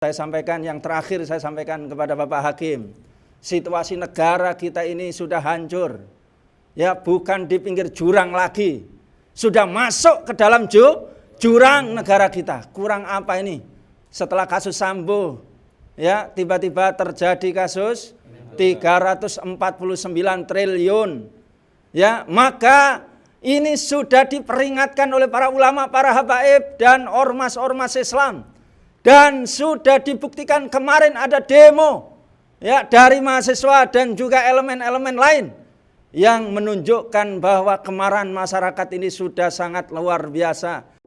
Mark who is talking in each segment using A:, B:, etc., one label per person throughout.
A: Saya sampaikan yang terakhir, saya sampaikan kepada Bapak Hakim, situasi negara kita ini sudah hancur, ya, bukan di pinggir jurang lagi, sudah masuk ke dalam jurang negara kita. Kurang apa ini? Setelah kasus Sambo, ya, tiba-tiba terjadi kasus 349 triliun, ya, maka ini sudah diperingatkan oleh para ulama, para habaib dan ormas-ormas Islam. Dan sudah dibuktikan kemarin ada demo, ya, dari mahasiswa dan juga elemen-elemen lain yang menunjukkan bahwa kemarahan masyarakat ini sudah sangat luar biasa.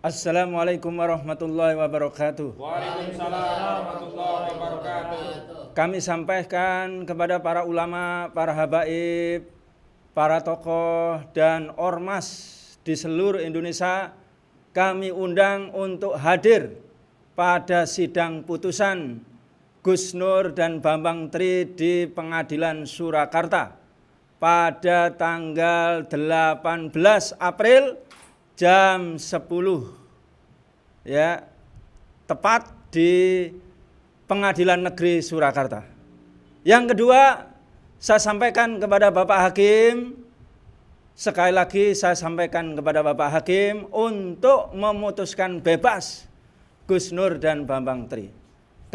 A: Assalamualaikum warahmatullahi wabarakatuh.
B: Waalaikumsalam warahmatullahi wabarakatuh.
A: Kami sampaikan kepada para ulama, para habaib, para tokoh dan ormas di seluruh Indonesia, kami undang untuk hadir pada sidang putusan Gus Nur dan Bambang Tri di Pengadilan Surakarta pada tanggal 18 April jam 10, ya, tepat di Pengadilan Negeri Surakarta. Yang kedua, saya sampaikan kepada Bapak Hakim, sekali lagi saya sampaikan kepada Bapak Hakim untuk memutuskan bebas Gus Nur dan Bambang Tri.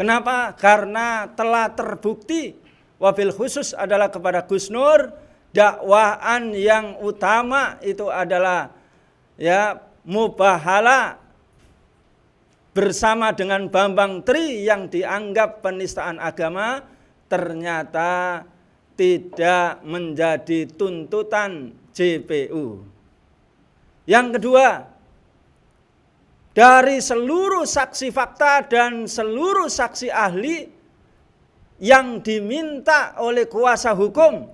A: Kenapa? Karena telah terbukti, wabil khusus adalah kepada Gus Nur, dakwaan yang utama itu adalah, ya, mubahala bersama dengan Bambang Tri yang dianggap penistaan agama, ternyata tidak menjadi tuntutan JPU. Yang kedua, dari seluruh saksi fakta dan seluruh saksi ahli yang diminta oleh kuasa hukum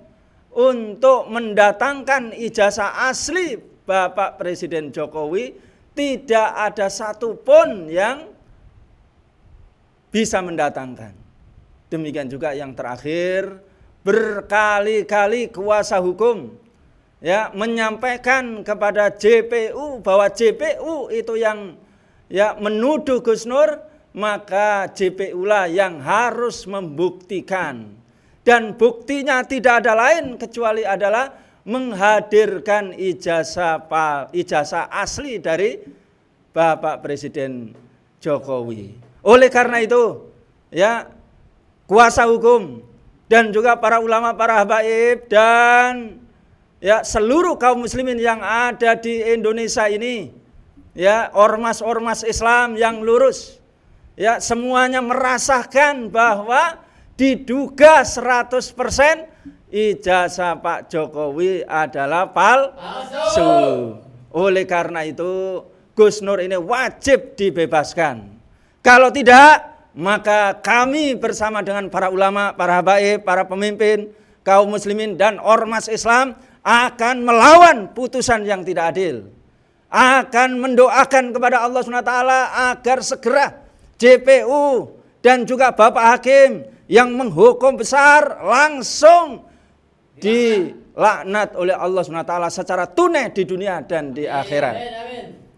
A: untuk mendatangkan ijazah asli Bapak Presiden Jokowi, tidak ada satupun yang bisa mendatangkan. Demikian juga yang terakhir, berkali-kali kuasa hukum, ya, menyampaikan kepada JPU bahwa JPU itu yang, ya, menuduh Gus Nur, maka JPU lah yang harus membuktikan. Dan buktinya tidak ada lain kecuali adalah menghadirkan ijazah asli dari Bapak Presiden Jokowi. Oleh karena itu, ya, kuasa hukum dan juga para ulama, para habaib dan, ya, seluruh kaum muslimin yang ada di Indonesia ini, ya, ormas-ormas Islam yang lurus, ya, semuanya merasakan bahwa diduga 100% ijazah Pak Jokowi adalah palsu. Oleh karena itu, Gus Nur ini wajib dibebaskan. Kalau tidak, maka kami bersama dengan para ulama, para habaib, para pemimpin, kaum muslimin dan ormas Islam akan melawan putusan yang tidak adil. Akan mendoakan kepada Allah SWT agar segera JPU dan juga Bapak Hakim yang menghukum besar langsung dilaknat oleh Allah SWT secara tunai di dunia dan di akhirat.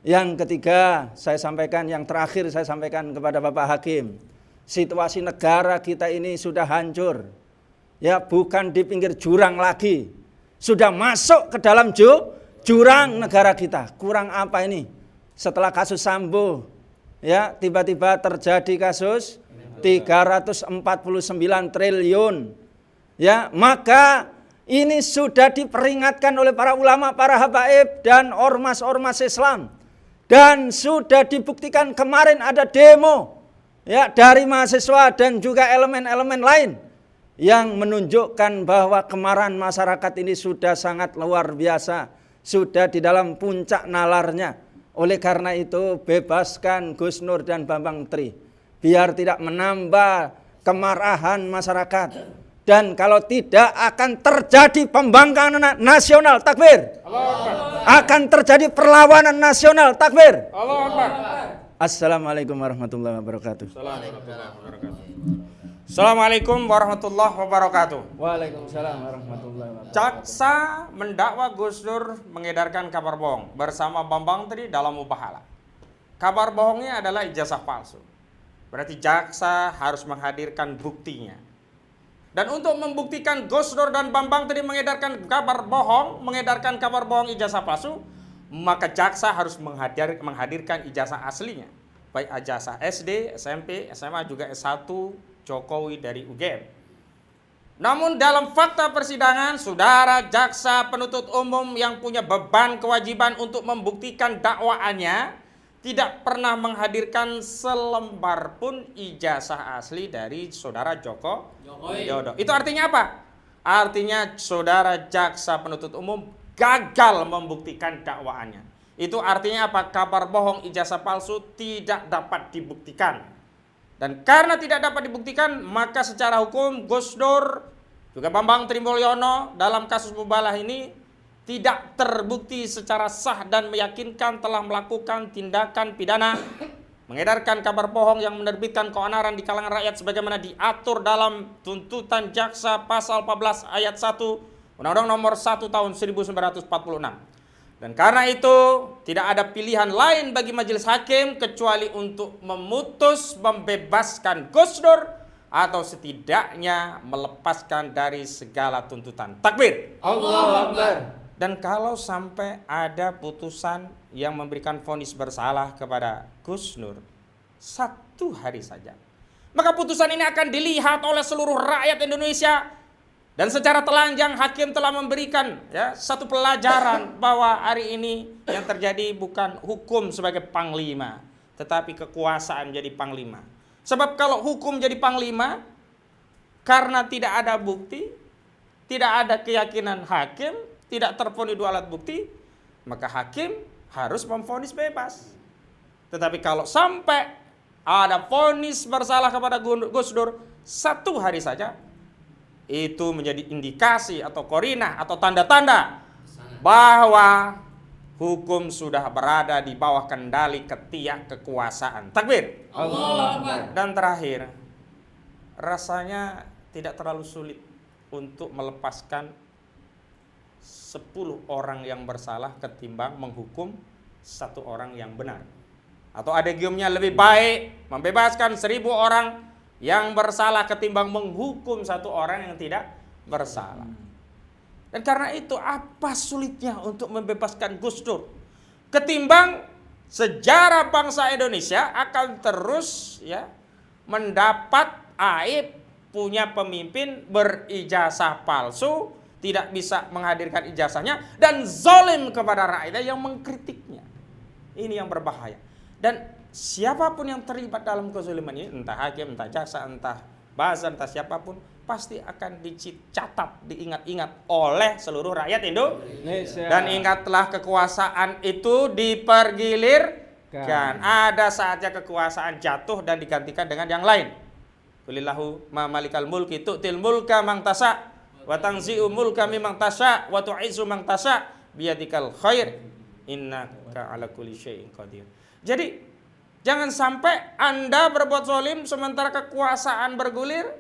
A: Yang ketiga, saya sampaikan yang terakhir, saya sampaikan kepada Bapak Hakim, situasi negara kita ini sudah hancur, ya, bukan di pinggir jurang lagi, sudah masuk ke dalam jurang negara kita. Kurang apa ini? Setelah kasus Sambo, ya, tiba-tiba terjadi kasus 349 triliun, ya, maka ini sudah diperingatkan oleh para ulama, para habaib dan ormas-ormas Islam. Dan sudah dibuktikan kemarin ada demo, ya, dari mahasiswa dan juga elemen-elemen lain yang menunjukkan bahwa kemarahan masyarakat ini sudah sangat luar biasa, sudah di dalam puncak nalarnya. Oleh karena itu, bebaskan Gus Nur dan Bambang Tri, biar tidak menambah kemarahan masyarakat. Dan kalau tidak akan terjadi pembangkangan nasional, takbir. Akan terjadi perlawanan nasional, takbir. Assalamualaikum warahmatullahi wabarakatuh.
B: Assalamualaikum warahmatullahi wabarakatuh.
A: Waalaikumsalam warahmatullahi wabarakatuh.
B: Jaksa mendakwa Gus Dur mengedarkan kabar bohong bersama Bambang Tri dalam Mubahala. Kabar bohongnya adalah ijazah palsu. Berarti jaksa harus menghadirkan buktinya. Dan untuk membuktikan Gus Dur dan Bambang Tri mengedarkan kabar bohong ijazah palsu, maka jaksa harus menghadirkan ijazah aslinya. Baik ijazah SD, SMP, SMA, juga S1 Jokowi dari UGM. Namun dalam fakta persidangan, saudara jaksa penuntut umum yang punya beban kewajiban untuk membuktikan dakwaannya tidak pernah menghadirkan selembar pun ijazah asli dari saudara Jokowi. Itu artinya apa? Artinya saudara jaksa penuntut umum gagal membuktikan dakwaannya. Itu artinya apa? Kabar bohong ijazah palsu tidak dapat dibuktikan. Dan karena tidak dapat dibuktikan, maka secara hukum Gus Dur juga Bambang Tri Mulyono dalam kasus Mubalah ini tidak terbukti secara sah dan meyakinkan telah melakukan tindakan pidana mengedarkan kabar bohong yang menerbitkan keonaran di kalangan rakyat sebagaimana diatur dalam tuntutan jaksa pasal 14 ayat 1 Undang-Undang nomor 1 tahun 1946. Dan karena itu tidak ada pilihan lain bagi majelis hakim kecuali untuk memutus membebaskan Gus Dur atau setidaknya melepaskan dari segala tuntutan. Takbir.
A: Allahu Akbar.
B: Dan kalau sampai ada putusan yang memberikan vonis bersalah kepada Gus Dur 1 hari saja, maka putusan ini akan dilihat oleh seluruh rakyat Indonesia. Dan secara telanjang hakim telah memberikan satu pelajaran bahwa hari ini yang terjadi bukan hukum sebagai panglima, tetapi kekuasaan jadi panglima. Sebab kalau hukum jadi panglima, karena tidak ada bukti, tidak ada keyakinan hakim, tidak terpenuhi 2 alat bukti, maka hakim harus memvonis bebas. Tetapi kalau sampai ada vonis bersalah kepada Gus Dur 1 hari saja, itu menjadi indikasi atau korinah atau tanda-tanda bahwa hukum sudah berada di bawah kendali ketiak kekuasaan. Takbir.
A: Allah.
B: Dan terakhir, rasanya tidak terlalu sulit untuk melepaskan 10 orang yang bersalah ketimbang menghukum 1 orang yang benar. Atau adegiumnya lebih baik membebaskan 1000 orang yang bersalah ketimbang menghukum 1 orang yang tidak bersalah. Dan karena itu apa sulitnya untuk membebaskan Gus Dur? Ketimbang sejarah bangsa Indonesia akan terus mendapat aib punya pemimpin berijazah palsu, tidak bisa menghadirkan ijazahnya, dan zalim kepada rakyatnya yang mengkritiknya. Ini yang berbahaya. Dan siapapun yang terlibat dalam kezaliman ini, entah hakim, entah jaksa, entah buzzer, entah siapapun, pasti akan dicatat, diingat-ingat oleh seluruh rakyat Indonesia. Dan ingatlah, kekuasaan itu dipergilirkan. Ada saatnya kekuasaan jatuh dan digantikan dengan yang lain. Qulillahu ma malikal mulki tu'til mulka man tasha wa tanzi'u mulka mimman tasha wa tu'izzu man tasha biyadikal khair innaka ala kulli syai'in qadir. Jadi jangan sampai Anda berbuat zalim sementara kekuasaan bergulir.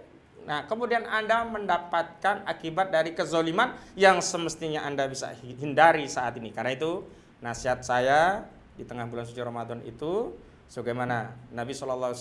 B: Nah, kemudian Anda mendapatkan akibat dari kezaliman yang semestinya Anda bisa hindari saat ini. Karena itu, nasihat saya di tengah bulan suci Ramadan itu, sebagaimana Nabi SAW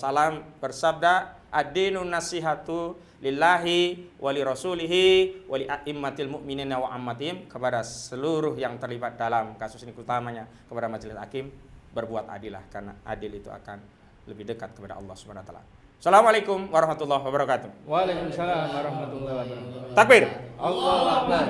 B: bersabda, ad-dinu nasihatu lillahi wali rasulihi wali a'immatil mu'minina wa ammatihim, kepada seluruh yang terlibat dalam kasus ini, utamanya kepada majelis hakim. Berbuat adilah, karena adil itu akan lebih dekat kepada Allah Subhanahu wa taala. Assalamualaikum warahmatullahi wabarakatuh.
A: Waalaikumsalam warahmatullahi wabarakatuh.
B: Takbir.
A: Allahu Akbar.